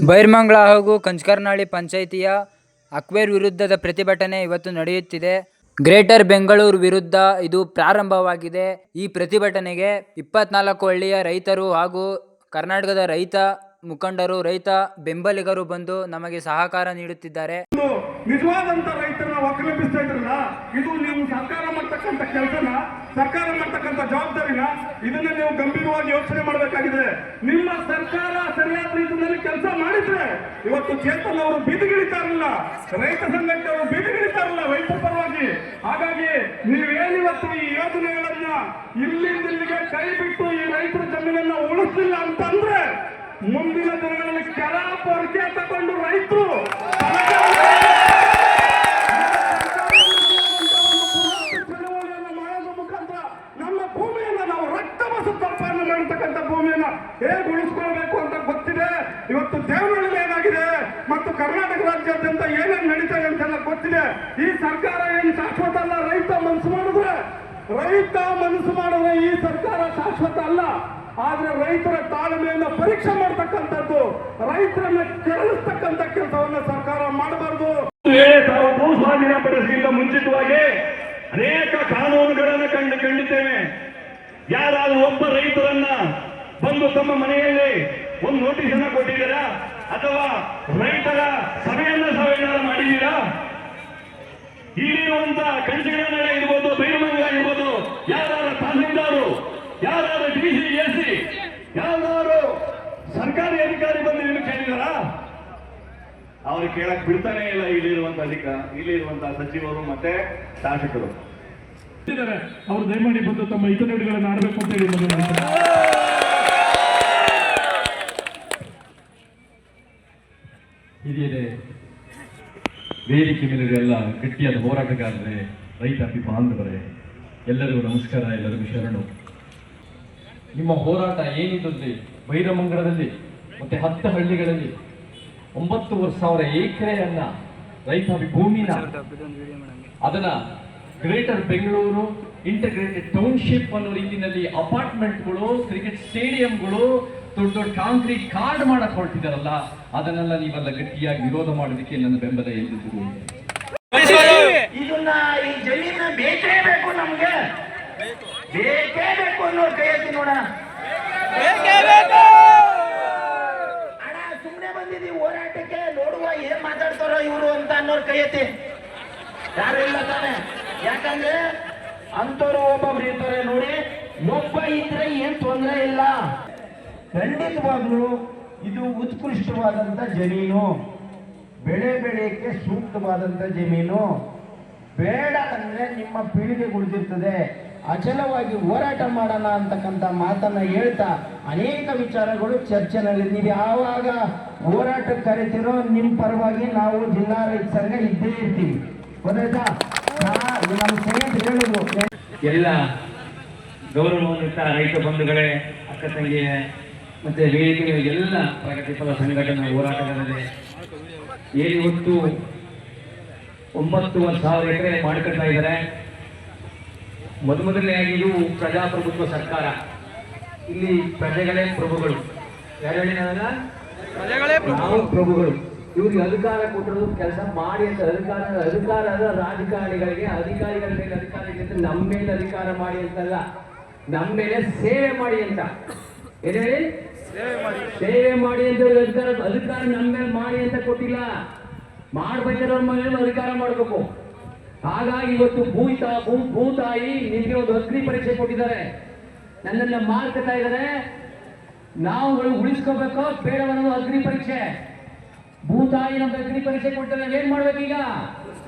ಬೈರ್ಮಂಗ್ಲ ಹಾಗೂ ಕಂಚಕರ್ನಹಳ್ಳಿ ಪಂಚಾಯಿತಿಯ ಅಕ್ವೇರ್ ವಿರುದ್ಧದ ಪ್ರತಿಭಟನೆ ಇವತ್ತು ನಡೆಯುತ್ತಿದೆ. ಗ್ರೇಟರ್ ಬೆಂಗಳೂರು ವಿರುದ್ಧ ಇದು ಪ್ರಾರಂಭವಾಗಿದೆ. ಈ ಪ್ರತಿಭಟನೆಗೆ 24 ಹಳ್ಳಿಯ ರೈತರು ಹಾಗೂ ಕರ್ನಾಟಕದ ರೈತ ಮುಖಂಡರು, ರೈತ ಬೆಂಬಲಿಗರು ಬಂದು ನಮಗೆ ಸಹಕಾರ ನೀಡುತ್ತಿದ್ದಾರೆ. ನಿಜವಾದಂತ ರೈತರನ್ನ ಒಕ್ಕಲೆಬ್ಬಿಸ್ತಾ ಇದ್ರಲ್ಲ, ಇದು ನೀವು ಸರ್ಕಾರ ಮಾಡ್ತಕ್ಕಂಥ ಕೆಲಸನ, ಸರ್ಕಾರ ಮಾಡ್ತಕ್ಕಂಥ ಜವಾಬ್ದಾರಿನ, ಇದನ್ನ ನೀವು ಗಂಭೀರವಾಗಿ ಯೋಚನೆ ಮಾಡಬೇಕಾಗಿದೆ. ನಿಮ್ಮ ಸರ್ಕಾರ ಸರಿಯಾದ ರೀತಿಯಲ್ಲಿ ಕೆಲಸ ಮಾಡಿದ್ರೆ ಇವತ್ತು ಚೇತನ್ ಅವರು ಬೀದಿಗಿಳಿತಾರಲ್ಲ, ರೈತ ಸಂಘಟನೆಯವರು ಬೀದಿಗಿಳಿತಾರಲ್ಲ ರೈತರ ಪರವಾಗಿ. ಹಾಗಾಗಿ ನೀವೇನಿವತ್ತು ಈ ಯೋಜನೆಗಳನ್ನ ಇಲ್ಲಿಂದಿಲ್ಲಿಗೆ ಕೈ ಬಿಟ್ಟು ಈ ರೈತರ ಜಮೀನನ್ನ ಉಳಿಸಲಿಲ್ಲ ಅಂತಂದ್ರೆ ಮುಂದಿನ ದಿನಗಳಲ್ಲಿ ಕೆಲ ಪೊರಕೆ ತಗೊಂಡು ರೈತರು ಚಳವಳಿಯನ್ನು ಮಾಡೋದ್ರ ಮುಖಾಂತರ ನಮ್ಮ ಭೂಮಿಯನ್ನ ನಾವು ರಕ್ತವಸು ತರ್ಪಣೆ ಮಾಡತಕ್ಕಂಥ ಭೂಮಿಯನ್ನ ಹೇಗೆ ಉಳಿಸ್ಕೊಳ್ಬೇಕು ಅಂತ ಗೊತ್ತಿದೆ. ಇವತ್ತು ದೇವನಹಳ್ಳಿ ಏನಾಗಿದೆ ಮತ್ತು ಕರ್ನಾಟಕ ರಾಜ್ಯಾದ್ಯಂತ ಏನೇನು ನಡೀತದೆ ಅಂತೆಲ್ಲ ಗೊತ್ತಿದೆ. ಈ ಸರ್ಕಾರ ಏನು ಶಾಶ್ವತ ಅಲ್ಲ. ರೈತ ಮನಸ್ಸು ಮಾಡಿದ್ರೆ ಈ ಸರ್ಕಾರ ಶಾಶ್ವತ ಅಲ್ಲ. ಆದ್ರೆ ರೈತರ ತಾಳ್ಮೆಯನ್ನು ಪರೀಕ್ಷೆ ಮಾಡತಕ್ಕಂಥದ್ದು, ರೈತರನ್ನ ಕೆರಳಿಸ್ತಕ್ಕಂಥ ಕೆಲಸವನ್ನ ಸರ್ಕಾರ ಮಾಡಬಾರದು. ತಾವು ಭೂ ಸ್ವಾಧೀನ ಪಡಿಸಿದ ಮುಂಚಿತವಾಗಿ ಅನೇಕ ಕಾನೂನುಗಳನ್ನು ಕಂಡಿದ್ದೇವೆ. ಯಾರಾದ್ರೂ ಒಬ್ಬ ರೈತರನ್ನ ಬಂದು ತಮ್ಮ ಮನೆಯಲ್ಲಿ ಒಂದು ನೋಟಿಸ್ ಅನ್ನ ಕೊಟ್ಟಿದ್ದೀರಾ ಅಥವಾ ರೈತರ ಸಭೆಯನ್ನ ಮಾಡಿದ್ದೀರಾ? ಇಲ್ಲಿರುವಂತ ಕಂಚಿಗನಹಳ್ಳಿ ಇರ್ಬೋದು, ಬೈರಮಂಗ್ಲ ಇರ್ಬೋದು, ಯಾರು ತಹಸೀಲ್ದಾರು, ಯಾರು DCSC, ಯಾರು ಸರ್ಕಾರಿ ಅಧಿಕಾರಿ ಬಂದು ನಿಮಗೆ ಕೇಳಿದಾರ? ಅವ್ರು ಕೇಳಕ್ ಬಿಡ್ತಾನೆ ಇಲ್ಲ. ಇಲ್ಲಿರುವಂತಹ ಸಚಿವರು ಮತ್ತೆ ಶಾಸಕರು ಅವರು ದಯಮಾಡಿ ಬಂದು ತಮ್ಮ ಹಿತನುಡಿಗಳನ್ನು ಆಡಬೇಕು ಅಂತ ಹೇಳಿ ಹಿರಿಯರೇ, ವೇದಿಕೆ ಮೇಲಿರುವ ಗಟ್ಟಿಯಾದ ಹೋರಾಟಗಾರರೇ, ರೈತ ಬಾಂಧವರೇ, ಎಲ್ಲರಿಗೂ ನಮಸ್ಕಾರ, ಎಲ್ಲರಿಗೂ ಶರಣು. ನಿಮ್ಮ ಹೋರಾಟ ಏನಿದ್ದಲ್ಲಿ ಬೈರಮಂಗಲದಲ್ಲಿ ಮತ್ತೆ 10 ಹಳ್ಳಿಗಳಲ್ಲಿ 9,000 ಎಕರೆಯನ್ನ ರೈತ ಭೂಮಿನ ಅದನ್ನ ಗ್ರೇಟರ್ ಬೆಂಗಳೂರು ಇಂಟಿಗ್ರೇಟೆಡ್ ಟೌನ್ಶಿಪ್ ಅನ್ನೋ ರೀತಿಯಲ್ಲಿ ಅಪಾರ್ಟ್ಮೆಂಟ್ಗಳು, ಕ್ರಿಕೆಟ್ ಸ್ಟೇಡಿಯಂಗಳು, ದೊಡ್ಡ ದೊಡ್ಡ ಕಾಂಕ್ರೀಟ್ ಕಾರ್ಡ್ ಮಾಡಕ್ ಹೊರಟಿದಾರಲ್ಲ, ಅದನ್ನೆಲ್ಲ ನೀವೆಲ್ಲ ಗಟ್ಟಿಯಾಗಿ ವಿರೋಧ ಮಾಡೋದಕ್ಕೆ ನನ್ನ ಬೆಂಬಲ ಎಲ್ಲಿದ್ರು. ಇದನ್ನ ಈ ಜಮೀನ ಬೇಕೇ ಬೇಕು, ನಮ್ಗೆ ಬೇಕೇ ಬೇಕು ಅನ್ನೋರು ಕೈ ಎತ್ತಿ ನೋಡೋಣ. ಅಣ್ಣ ಸುಮ್ಮನೆ ಬಂದಿದ್ದೀವಿ ಹೋರಾಟಕ್ಕೆ, ನೋಡುವ ಏನ್ ಮಾತಾಡ್ತಾರೋ ಇವರು ಅಂತ ಅನ್ನೋರು ಕೈ ಎತ್ತಿ. ಯಾರು ಇಲ್ಲ ತಾನೆ? ಯಾಕಂದ್ರೆ ಅಂತವ್ರು ಒಬ್ಬೊಬ್ರು ಇರ್ತಾರೆ ನೋಡಿ. ಒಬ್ಬ ಇದ್ರೆ ಏನ್ ತೊಂದರೆ ಇಲ್ಲ. ಖಂಡಿತವಾಗ್ಲೂ ಇದು ಉತ್ಕೃಷ್ಟವಾದಂತ ಜಮೀನು, ಬೆಳೆ ಬೆಳೆಯಕ್ಕೆ ಸೂಕ್ತವಾದಂತ ಜಮೀನು. ಬೇಡ ಅಂದ್ರೆ ನಿಮ್ಮ ಪೀಳಿಗೆ ಉಳಿದಿರ್ತದೆ. ಅಚಲವಾಗಿ ಹೋರಾಟ ಮಾಡೋಣ ಅಂತಕ್ಕಂಥ ಮಾತನ್ನ ಹೇಳ್ತಾ ಅನೇಕ ವಿಚಾರಗಳು ಚರ್ಚೆನಲ್ಲಿ. ನೀವು ಯಾವಾಗ ಹೋರಾಟಕ್ಕೆ ಕರಿತೀರೋ ನಿಮ್ಮ ಪರವಾಗಿ ನಾವು ಜಿಲ್ಲಾ ರೈತ ಸಂಘ ಇದ್ದೇ ಇರ್ತೀವಿ. ಗೊತ್ತಾಯ್ತಾ? ನಮ್ಮ ಸ್ನೇಹಿತರು ಹೇಳಿದ್ರು. ಎಲ್ಲ ಗೌರವಾನ್ವಿತ ರೈತ ಬಂಧುಗಳೇ, ಅಕ್ಕ ತಂಗಿಯೇ, ಮತ್ತೆ ವೇದಿಕೆ ಎಲ್ಲ ಪ್ರಗತಿಪರ ಸಂಘಟನಾ ಹೋರಾಟಗಾರರೇ, ಏನಿವತ್ತು 9,000 ಎಕರೆ ಮಾಡ್ಕೊಳ್ತಾ ಇದ್ದಾರೆ. ಮೊದಲನೆಯಾಗಿ ಇದು ಪ್ರಜಾಪ್ರಭುತ್ವ ಸರ್ಕಾರ. ಇಲ್ಲಿ ಪ್ರಜೆಗಳೇ ಪ್ರಭುಗಳು. ಯಾರು ಹೇಳಿ? ನಾವು ಪ್ರಭುಗಳು. ಇವ್ರಿಗೆ ಅಧಿಕಾರ ಕೊಟ್ಟಿರೋದು ಕೆಲಸ ಮಾಡಿ ಅಂತ. ಅಧಿಕಾರದ ರಾಜಕಾರಣಿಗಳಿಗೆ, ಅಧಿಕಾರಿಗಳ ಮೇಲೆ ಅಧಿಕಾರಿಗಳಿಂದ ನಮ್ಮ ಮೇಲೆ ಅಧಿಕಾರ ಮಾಡಿ ಅಂತಲ್ಲ, ನಮ್ಮ ಮೇಲೆ ಸೇವೆ ಮಾಡಿ ಅಂತ. ಏನ್ ಹೇಳಿ? ಸೇವೆ ಮಾಡಿ ಅಂತ. ಅಧಿಕಾರ ನಮ್ಮ ಮೇಲೆ ಮಾಡಿ ಅಂತ ಕೊಟ್ಟಿಲ್ಲ, ಮಾಡ್ಬೇಕಾದ್ರೆ ಮನೇಲಿ ಅಧಿಕಾರ ಮಾಡಬೇಕು. ಹಾಗಾಗಿ ಇವತ್ತು ಭೂತಾಯಿ ನಿಮಗೆ ಒಂದು ಅಗ್ನಿ ಪರೀಕ್ಷೆ ಕೊಟ್ಟಿದ್ದಾರೆ, ನನ್ನನ್ನ ಮಾರ್ಕತಾ ಇದ್ದಾರೆ. ನಾವು ಉಳಿಸ್ಕೋಬೇಕೋ ಬೇಡವನ್ನೋದು ಅಗ್ನಿ ಪರೀಕ್ಷೆ. ಭೂತಾಯಿ ನಮ್ಗೆ ಅಗ್ನಿ ಪರೀಕ್ಷೆ ಕೊಟ್ಟರೆ ನಾವೇನ್ ಮಾಡ್ಬೇಕೀಗ?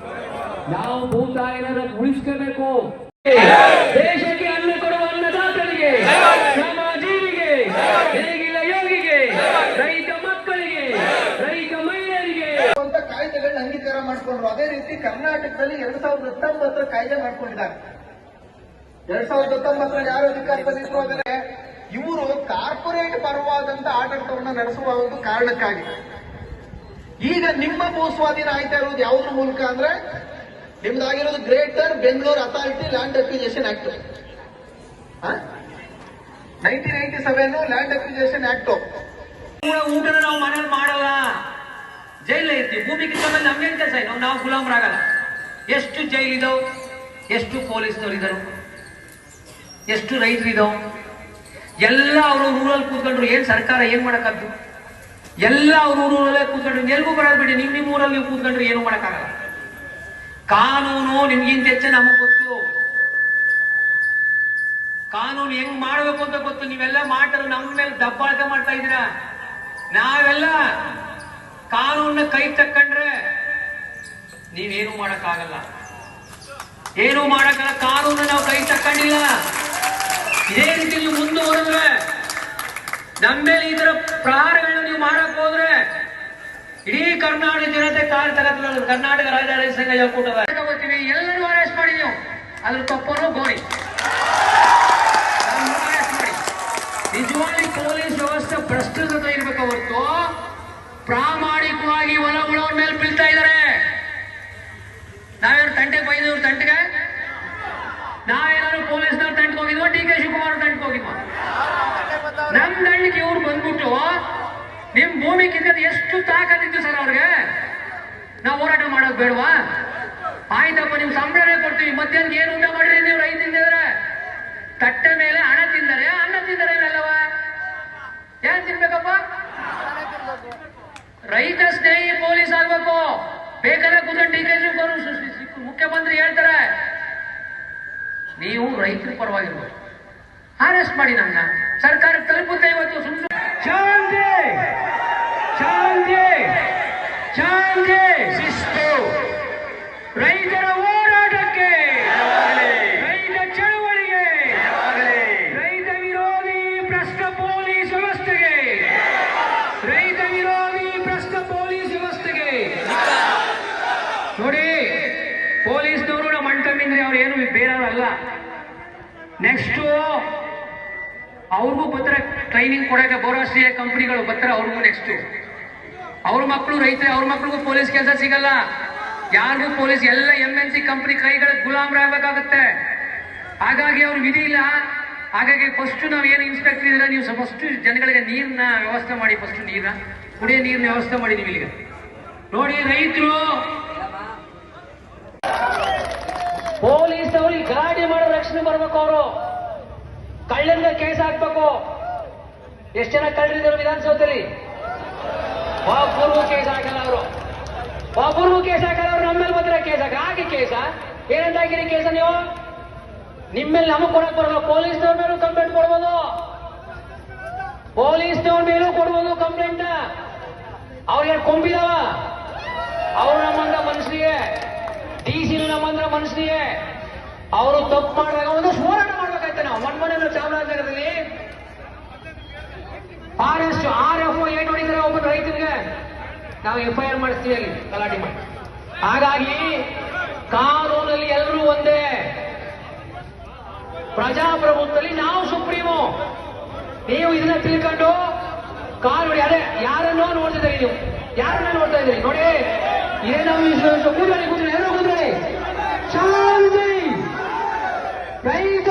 ನಾವು ಭೂತಾಯಿನ ಉಳಿಸ್ಕೋಬೇಕು. ದೇಶಕ್ಕೆ ಅನ್ನ ಕೊಡುವ ಅನ್ನದಾತರಿಗೆ, ಶ್ರಮಜೀವಿಗೆ, ಹೇಗಿಲ್ಲ ಯೋಗಿಗೆ, ರೈತ ಮಕ್ಕಳಿಗೆ, ರೈತ ಮಹಿಳೆಯರಿಗೆ ಅಂತ ಕಾಯ್ದೆಗಳನ್ನ ಅಂಗೀಕಾರ ಮಾಡಿಕೊಂಡ್ರು. ಅದೇ ರೀತಿ ಕರ್ನಾಟಕದಲ್ಲಿ 2019 ಕಾಯ್ದೆ ಮಾಡ್ಕೊಂಡಿದ್ದಾರೆ. 2019 ಯಾರು ಅಧಿಕಾರದಲ್ಲಿದ್ರು ಅಂದರೆ ಇವರು ಕಾರ್ಪೊರೇಟ್ ಪರವಾದಂತ ಆಡಳಿತವನ್ನು ನಡೆಸುವ ಒಂದು ಕಾರಣಕ್ಕಾಗಿ. ಈಗ ನಿಮ್ಮ ಭೂ ಸ್ವಾಧೀನ ಆಯ್ತಾ ಇರೋದು ಯಾವುದ್ರ ಮೂಲಕ ಅಂದ್ರೆ ನಿಮ್ದಾಗಿರೋದು greater Bengaluru authority land acquisition act 1997 land acquisition act. ಊಟನ ನಾವು ಮನೇಲಿ ಮಾಡಲ್ಲ. ಕಿತ್ಕೊಂಡ್ಮೇಲೆ ನಮ್ಗೇನ್ ಕೆಲಸ ಇದೆ? ನಾವು ಗುಲಾಮರಾಗಲ್ಲ. ಎಷ್ಟು ಜೈಲಿದಾವ್, ಎಷ್ಟು ಪೊಲೀಸ್ನವ್ರಿದ್ದಾರೆ, ಎಷ್ಟು ರೈತರಿದಾವ್, ಎಲ್ಲ ಅವರು ಊರಲ್ಲಿ ಕೂತ್ಕೊಂಡ್ರು. ಏನ್ ಸರ್ಕಾರ ಏನ್ ಮಾಡಕ್ಕಾಗ್ದು? ಎಲ್ಲ ಅವ್ರ ಊರಲ್ಲೇ ಕೂತ್ಕೊಂಡ್ರು. ಎಲ್ಗೂ ಬರೋದು ಬಿಡಿ, ನಿಮ್ಮ ಊರಲ್ಲಿ ನೀವು ಕೂತ್ಕೊಂಡ್ರೆ ಏನು ಮಾಡಕ್ಕಾಗಲ್ಲ. ಕಾನೂನು ನಿಮ್ಗಿಂತ ಹೆಚ್ಚು ನಮಗ್ ಗೊತ್ತು. ಕಾನೂನು ಹೆಂಗ್ ಮಾಡ್ಬೇಕು ಅಂತ ಗೊತ್ತು. ನೀವೆಲ್ಲ ಮಾಡ್ತಾರೆ ನಮ್ಮ ಮೇಲೆ ದಬ್ಬಾಳಿಕೆ ಮಾಡ್ತಾ ಇದ್ದೀರಾ. ನಾವೆಲ್ಲ ಕಾನೂನ ಕೈ ತಕ್ಕೊಂಡ್ರೆ ನೀವೇನು ಮಾಡಕ್ಕಾಗಲ್ಲ, ಏನು ಮಾಡಕ್ಕಾಗಲ್ಲ. ಕಾನೂನು ನಾವು ಕೈ ತಕ್ಕೊಂಡಿಲ್ಲ. ಇದೇ ರೀತಿ ನೀವು ಮುಂದುವರೆದ್ರೆ, ನಮ್ಮ ಮೇಲೆ ಈ ತರ ಪ್ರಹಾರಗಳನ್ನ ನೀವು ಮಾಡಕ್ ಹೋದ್ರೆ ಇಡೀ ಕರ್ನಾಟಕ ಜನತೆ ಕಾಲ್ ತಗತ್ತಲ್ಲ. ಕರ್ನಾಟಕ ರಾಜ್ಯ ಸಂಘ ಹೇಳ್ಕೊಟ್ಟದ ತಗೋತೀವಿ, ಎಲ್ಲರೂ ಅರೆಸ್ಟ್ ಮಾಡಿ. ನೀವು ಅದ್ರ ತಪ್ಪರು ಗೋರಿ ಅರೆಸ್ಟ್ ಮಾಡಿ. ನಿಜವಾಗಿ ಪೊಲೀಸ್ ವ್ಯವಸ್ಥೆ ಭ್ರಷ್ಟತ ಇರ್ಬೇಕು ಹೊರತು ಪ್ರಾಮಾಣಿಕವಾಗಿ ಒಳಗೊಳವ್ರ ಮೇಲೆ ಬೀಳ್ತಾ ಇದ್ದಾರೆ. ನಾವೇನು ತಂಟೆಗೆ ಬೈದವ್ರು ತಂಟೆಗೆ? ನಾವೇನಾದ್ರು ಪೊಲೀಸ್ನವ್ರು ತಂಟೆಗೆ ಹೋಗಿದ್ವ? ಡಿ ಕೆ ಶಿವಕುಮಾರ್ ತಂಟೆಗೆ ಹೋಗಿದ್ವ? ನಮ್ ದಂಡಕ್ಕೆ ಇವ್ರು ಬಂದ್ಬಿಟ್ಟು ನಿಮ್ ಭೂಮಿ ಕಿತ್ತದ ಎಷ್ಟು ತಾಕತ್ತಿತ್ತು ಸರ್ ಅವ್ರಿಗೆ? ನಾವು ಹೋರಾಟ ಮಾಡೋದು ಬೇಡವಾ? ಆಯ್ತಪ್ಪ, ನಿಮ್ ಸಂಬಳನೇ ಕೊಡ್ತೀವಿ. ಮಧ್ಯಾಹ್ನ ಏನು ಊಟ ಮಾಡ್ರಿ ನೀವು? ರೈತ ತಿಂದಿದ್ರೆ ತಟ್ಟೆ ಮೇಲೆ ಹಣ ತಿಂದರೆ, ಅನ್ನ ತಿಂದರೆ ಇವೆಲ್ಲವ ಏನ್ ತಿನ್ಬೇಕಪ್ಪ? ರೈತ ಸ್ನೇಹಿ ಪೊಲೀಸ್ ಆಗ್ಬೇಕು. ಬೇಕಾದ್ರೆ ಕೂತ್ಕೊಂಡು ಡಿ ಕೆ ಶಿವಕುಮಾರ್ ಮುಖ್ಯಮಂತ್ರಿ ಹೇಳ್ತಾರೆ, ನೀವು ರೈತರ ಪರವಾಗಿರ್ಬೇಕು, ಅರೆಸ್ಟ್ ಮಾಡಿ ನಮ್ಮನ್ನ. ಸರ್ಕಾರಕ್ಕೆ ತಲುಪುತ್ತೆ ಇವತ್ತು. ಶಾಂತಿ ಶಾಂತಿ ಶಾಂತಿ ಶಿಸ್ತು. ರೈತರ ಹೋರಾಟಕ್ಕೆ, ರೈತ ಚಳವಳಿಗೆ, ರೈತ ವಿರೋಧಿ ಭ್ರಷ್ಟ ಪೊಲೀಸ್ ವ್ಯವಸ್ಥೆಗೆ, ರೈತ ವಿರೋಧಿ ಭ್ರಷ್ಟ ಪೊಲೀಸ್ ವ್ಯವಸ್ಥೆಗೆ. ನೋಡಿ, ಪೊಲೀಸ್ನವರು ನಮ್ಮ ಅಣ್ತಮ್ಮಿಂದ್ರೆ ಅವ್ರು ಏನು ಬೇರೆಯವರಲ್ಲ. ನೆಕ್ಸ್ಟ್ ಅವ್ರಿಗೂ ಬರ್ತಾರೆ ಟ್ರೈನಿಂಗ್ ಕೊಡಕ್ಕೆ, ಬಹುರಾಷ್ಟ್ರೀಯ ಕಂಪನಿಗಳು ಬರ್ತಾರೆ ಅವ್ರಿಗೂ. ನೆಕ್ಸ್ಟ್ ಅವ್ರ ಮಕ್ಕಳು ರೈತರು, ಅವ್ರ ಮಕ್ಕಳಿಗೂ ಪೊಲೀಸ್ ಕೆಲಸ ಸಿಗಲ್ಲ. ಯಾರಿಗೂ ಪೊಲೀಸ್, ಎಲ್ಲ MNC ಕಂಪನಿ ಕೈಗಳ ಗುಲಾಮರಾಗಬೇಕಾಗುತ್ತೆ. ಹಾಗಾಗಿ ಅವ್ರು ವಿಧಿ ಇಲ್ಲ. ಹಾಗಾಗಿ ಫಸ್ಟ್ ನಾವು ಏನು ಇನ್ಸ್ಪೆಕ್ಟರ್ ಇದ್ರೆ, ನೀವು ಫಸ್ಟ್ ಜನಗಳಿಗೆ ನೀರಿನ ವ್ಯವಸ್ಥೆ ಮಾಡಿ. ಫಸ್ಟ್ ನೀರನ್ನ, ಕುಡಿಯೋ ನೀರಿನ ವ್ಯವಸ್ಥೆ ಮಾಡಿ ನೀವು ಇಲ್ಲಿಗೆ. ನೋಡಿ, ರೈತರು ಪೊಲೀಸ್ ಅವ್ರಿಗೆ ಗಾಡಿ ಮಾಡೋ ರಕ್ಷಣೆ ಬರ್ಬೇಕು. ಅವರು ಕಳ್ಳಂಗ ಕೇಸ್ ಹಾಕ್ಬೇಕು. ಎಷ್ಟು ಜನ ಕಳ್ಳರಿದ್ದಾರೆ ವಿಧಾನಸೌಧದಲ್ಲಿ? ಒಬ್ಬರಿಗೂ ಕೇಸ್ ಹಾಕಲ್ಲ ಅವರು, ಒಬ್ಬರಿಗೂ ಕೇಸ್ ಹಾಕಲ್ಲ ಅವ್ರು. ನಮ್ಮ ಮೇಲೆ ಬಂದ್ರೆ ಕೇಸ್ ಹಾಕಿ ಕೇಸ ಏನಂತ ಹಾಕಿರಿ ಕೇಸ? ನೀವು ನಿಮ್ಮ ಮೇಲೆ ನಮಗ್ ಕೊಡಕ್ ಬರಲ್ಲ. ಪೊಲೀಸ್ನವ್ರ ಮೇಲೂ ಕಂಪ್ಲೇಂಟ್ ಕೊಡ್ಬೋದು, ಪೊಲೀಸ್ನವ್ರ ಮೇಲೂ ಕೊಡ್ಬೋದು ಕಂಪ್ಲೇಂಟ್. ಅವ್ರಿಗೆ ಕೊಂಬಿದಾವ? ಅವ್ರು ನಮ್ಮಂದ್ರ ಮನುಷ್ಯರಿಗೆ, DC ನಮ್ಮಂದ್ರ ಮನುಷ್ಯರಿಗೆ. ಅವರು ತಪ್ಪು ಮಾಡಿದಾಗ ಒಂದಷ್ಟು ಹೋರಾಟ ಮಾಡ್ಬೇಕಾಯ್ತು. ನಾವು ಮೊನ್ನೆ ಚಾಮರಾಜನಗರದಲ್ಲಿ RFO 8 ಹೊಡಿದ್ರೆ ಒಬ್ಬ ರೈತರಿಗೆ ನಾವು FIR ಮಾಡಿಸ್ತೀವಿ, ಅಲ್ಲಿ ಗಲಾಟೆ ಮಾಡಿ. ಹಾಗಾಗಿ ಕಾನೂನಲ್ಲಿ ಎಲ್ಲರೂ ಒಂದೇ, ಪ್ರಜಾಪ್ರಭುತ್ವದಲ್ಲಿ ನಾವು ಸುಪ್ರೀಮು. ನೀವು ಇದನ್ನ ತಿಳ್ಕೊಂಡು ಕಾನೂನು ಅದೇ ಯಾರನ್ನೋ ನೋಡ್ತಿದ್ದೀರಿ, ನೀವು ಯಾರನ್ನ ನೋಡ್ತಾ ಇದ್ದೀರಿ? ನೋಡಿ, ಇದೇ ನಾವು ಕೂತ್ಕೊಳ್ಳಿ, ಎಲ್ಲರೂ ಕೂತ್ಕೊಳ್ಳಿ. ಶಾಂತಿ ರೈತ